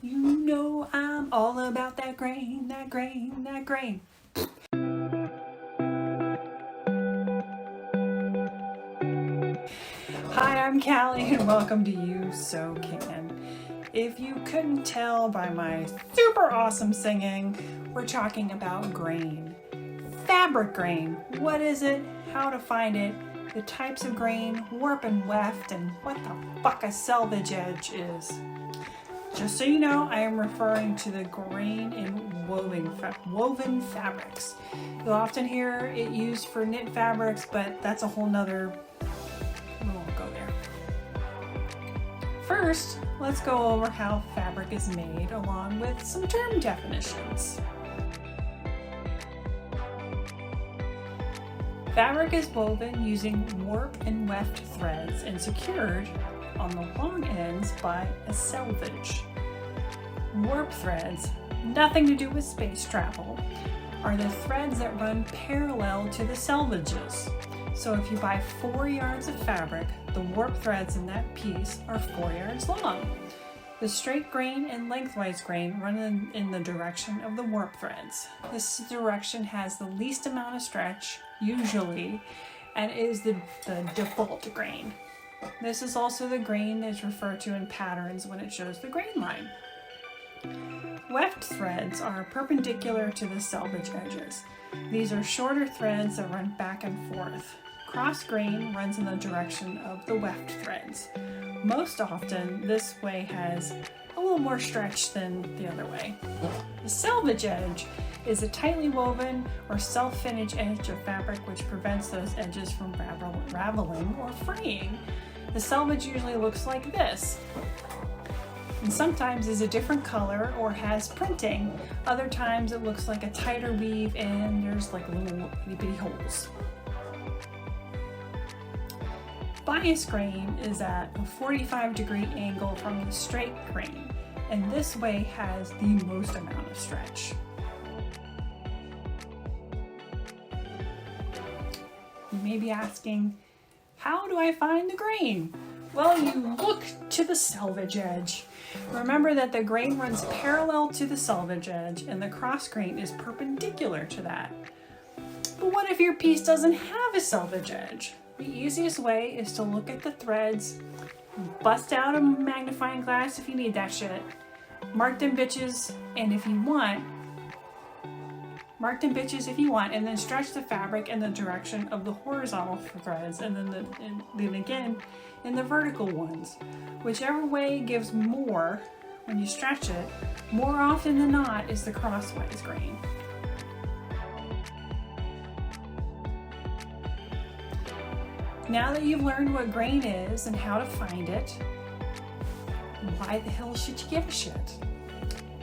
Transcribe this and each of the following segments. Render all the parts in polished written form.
You know I'm all about that grain, that grain, that grain. Hi, I'm Callie and welcome to You So Can. If you couldn't tell by my super awesome singing, we're talking about grain. Fabric grain. What is it? How to find it? The types of grain, warp and weft, and what the fuck a selvage edge is. Just so you know, I am referring to the grain in woven fabrics. You'll often hear it used for knit fabrics, but that's a whole nother, we won't go there. First, let's go over how fabric is made along with some term definitions. Fabric is woven using warp and weft threads and secured on the long ends by a selvage. Warp threads, nothing to do with space travel, are the threads that run parallel to the selvages. So if you buy 4 yards of fabric, the warp threads in that piece are 4 yards long. The straight grain and lengthwise grain run in the direction of the warp threads. This direction has the least amount of stretch, usually, and is the default grain. This is also the grain that is referred to in patterns when it shows the grain line. Weft threads are perpendicular to the selvage edges. These are shorter threads that run back and forth. Cross grain runs in the direction of the weft threads. Most often, this way has a little more stretch than the other way. The selvage edge is a tightly woven or self-finished edge of fabric which prevents those edges from raveling or fraying. The selvage usually looks like this, and sometimes is a different color or has printing. Other times it looks like a tighter weave and there's like little itty bitty holes. Bias grain is at a 45-degree angle from the straight grain, and this way has the most amount of stretch. You may be asking, how do I find the grain? Well, you look to the selvage edge. Remember that the grain runs parallel to the selvage edge and the cross grain is perpendicular to that. But what if your piece doesn't have a selvage edge? The easiest way is to look at the threads, bust out a magnifying glass if you need that shit, mark them bitches, and if you want, and then stretch the fabric in the direction of the horizontal threads, and then again in the vertical ones. Whichever way gives more when you stretch it, more often than not is the crosswise grain. Now that you've learned what grain is and how to find it, why the hell should you give a shit?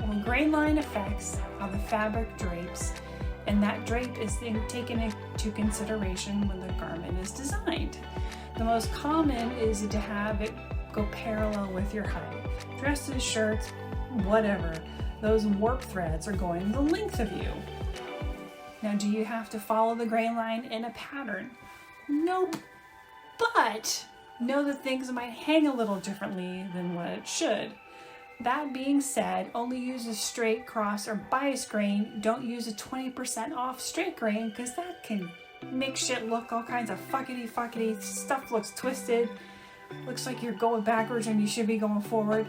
Well, grain line affects how the fabric drapes, and that drape is taken into consideration when the garment is designed. The most common is to have it go parallel with your height. Dresses, shirts, whatever, those warp threads are going the length of you. Now, do you have to follow the grain line in a pattern? Nope. But know that things might hang a little differently than what it should. That being said, only use a straight, cross, or bias grain. Don't use a 20% off straight grain because that can make shit look all kinds of fuckety. Stuff looks twisted. Looks like you're going backwards when you should be going forward.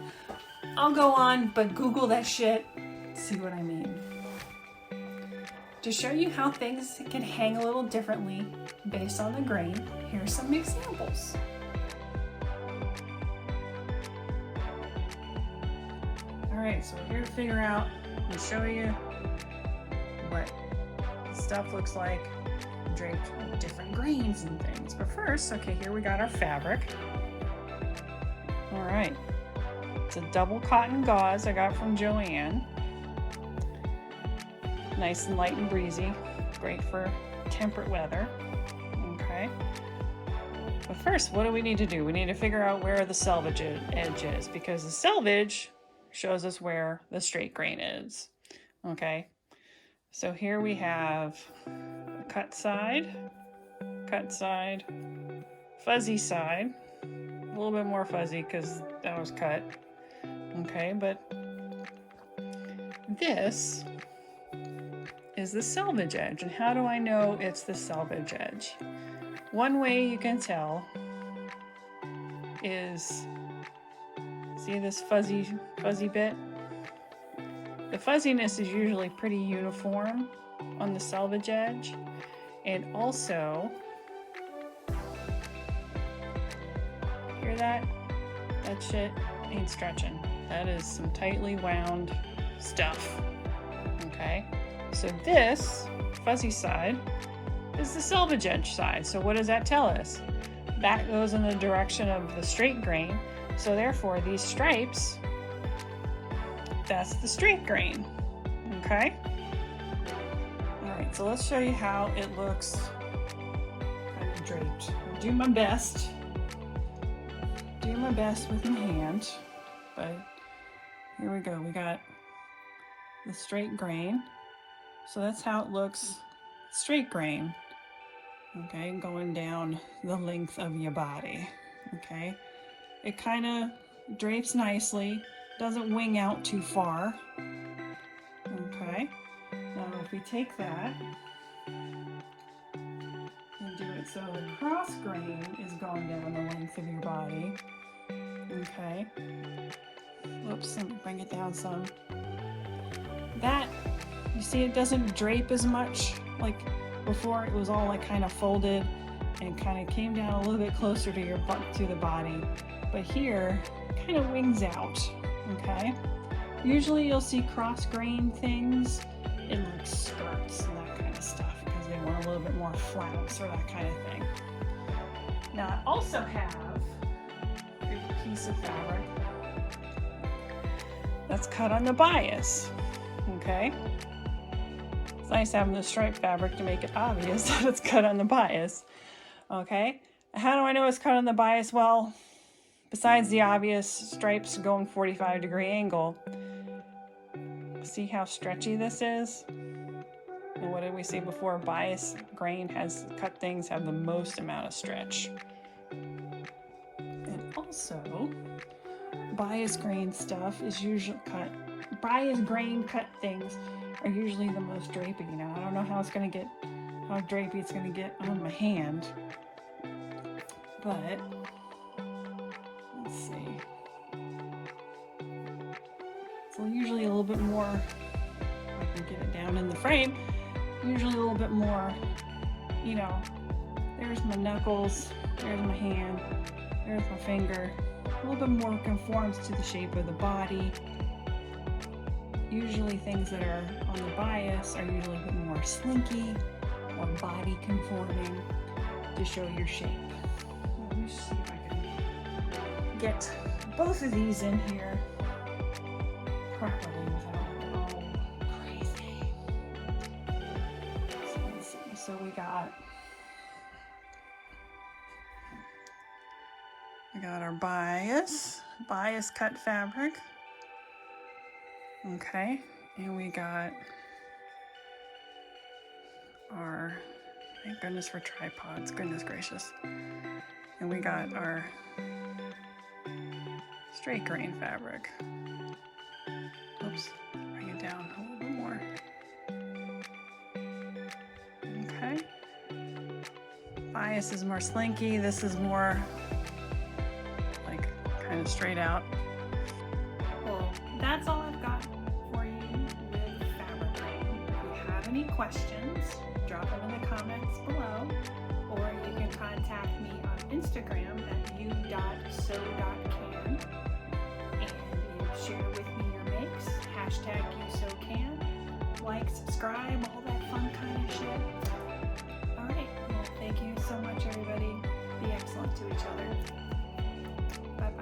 I'll go on, but Google that shit. See what I mean. To show you how things can hang a little differently based on the grain, here's some examples. Alright, so we're here to figure out and show you what stuff looks like draped with different grains and things. But first, okay, here we got our fabric. Alright, it's a double cotton gauze I got from Joanne. Nice and light and breezy, great for temperate weather. Okay. But first, what do we need to do? We need to figure out where the selvage edge is, because the selvage shows us where the straight grain is. Okay. So here we have a cut side, fuzzy side, a little bit more fuzzy because that was cut. Okay, but This is the selvage edge. And how do I know it's the selvage edge? One way you can tell is, see this fuzzy bit? The fuzziness is usually pretty uniform on the selvage edge. And also, hear that? That shit ain't stretching. That is some tightly wound stuff. Okay? So this fuzzy side is the selvage edge side. So what does that tell us? That goes in the direction of the straight grain. So therefore these stripes, that's the straight grain. Okay? Alright, so let's show you how it looks kind of draped. I'll do my best. With my hand, but here we go. We got the straight grain. So that's how it looks, straight grain. Okay, going down the length of your body. Okay, it kind of drapes nicely, doesn't wing out too far. Okay, now if we take that and do it so the cross grain is going down the length of your body. Okay, whoops, let me bring it down some. That, you see, it doesn't drape as much. Like before, it was all like kind of folded and kind of came down a little bit closer to your to the body. But here, it kind of wings out. Okay, usually you'll see cross grain things in like skirts and that kind of stuff because they want a little bit more flounce or that kind of thing. Now I also have a piece of fabric that's cut on the bias. Okay, it's nice having the striped fabric to make it obvious that it's cut on the bias. Okay, how do I know it's cut on the bias? Well, besides the obvious stripes going 45-degree angle, see how stretchy this is? And what did we say before? Bias grain has cut things have the most amount of stretch. And also, bias grain stuff is usually cut. Bias grain cut things are usually the most drapey. Now I don't know how it's gonna get, how drapey it's gonna get on my hand, but let's see. So usually a little bit more. I can get it down in the frame. Usually a little bit more. You know, there's my knuckles. There's my hand. There's my finger. A little bit more conforms to the shape of the body. Usually things that are on the bias are usually a bit more slinky or body conforming to show your shape. Let me see if I can get both of these in here properly without going crazy. So let's see. So we got our bias cut fabric. Okay, and we got our, thank goodness for tripods, goodness gracious. And we got our straight grain fabric. Oops, bring it down a little bit more. Okay. Bias is more slinky, this is more like kind of straight out. Well, that's all I've got for you with fabric grain. If you have any questions, drop them in the comments below, or you can contact me on Instagram at u.sew.can, and you share with me your makes, hashtag #USewCan, like, subscribe, all that fun kind of shit. Alright, well thank you so much everybody. Be excellent to each other. Bye.